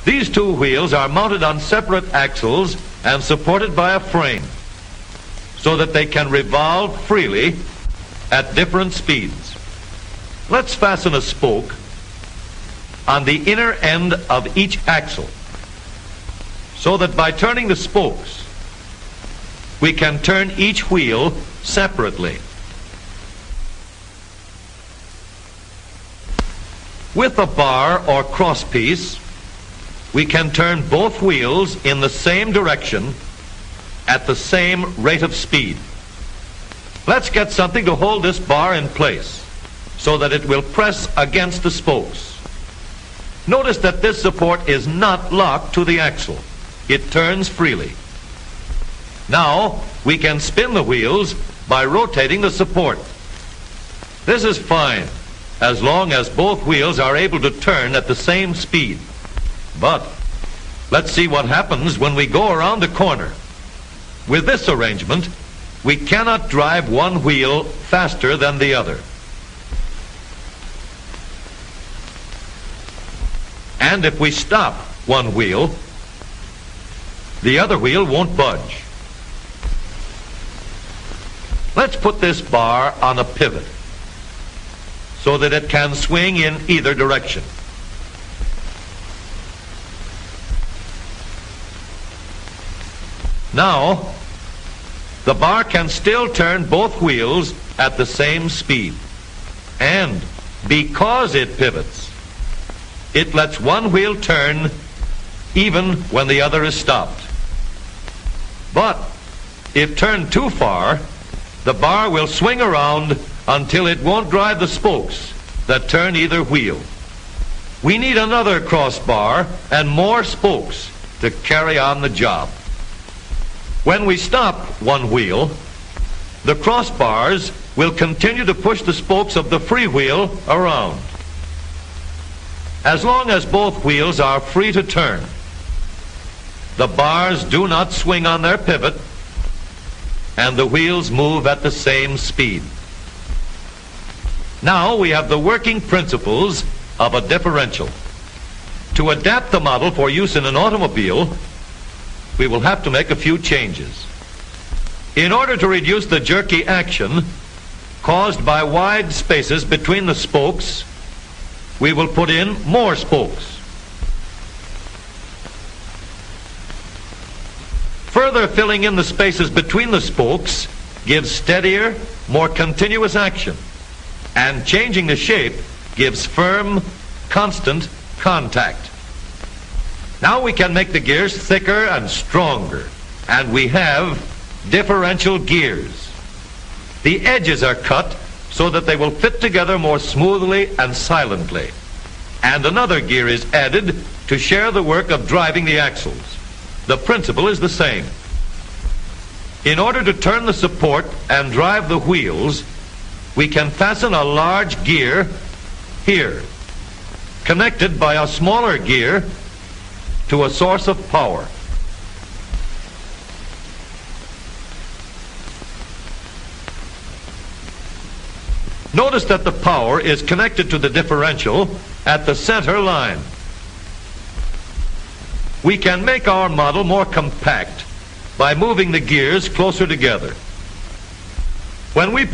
These two wheels are mounted on separate axles and supported by a frame so that they can revolve freely at different speeds. Let's fasten a spoke on the inner end of each axle so that by turning the spokes, we can turn each wheel separately. With a bar or crosspiece, we can turn both wheels in the same direction at the same rate of speed. Let's get something to hold this bar in place so that it will press against the spokes. Notice that this support is not locked to the axle. It turns freely. Now we can spin the wheels by rotating the support. This is fine as long as both wheels are able to turn at the same speed. But let's see what happens when we go around a corner. With this arrangement, we cannot drive one wheel faster than the other. And if we stop one wheel, the other wheel won't budge. Let's put this bar on a pivot so that it can swing in either direction. Now, the bar can still turn both wheels at the same speed. And because it pivots, it lets one wheel turn even when the other is stopped. But if turned too far, the bar will swing around until it won't drive the spokes that turn either wheel. We need another crossbar and more spokes to carry on the job. When we stop one wheel, the crossbars will continue to push the spokes of the free wheel around. As long as both wheels are free to turn, the bars do not swing on their pivot, and the wheels move at the same speed. Now we have the working principles of a differential. To adapt the model for use in an automobile, we will have to make a few changes. In order to reduce the jerky action caused by wide spaces between the spokes, we will put in more spokes. Further filling in the spaces between the spokes gives steadier, more continuous action, and changing the shape gives firm, constant contact. Now we can make the gears thicker and stronger, and we have differential gears. The edges are cut so that they will fit together more smoothly and silently, and another gear is added to share the work of driving the axles. The principle is the same. In order to turn the support and drive the wheels, we can fasten a large gear here, connected by a smaller gear to a source of power. Notice that the power is connected to the differential at the center line. We can make our model more compact by moving the gears closer together. When we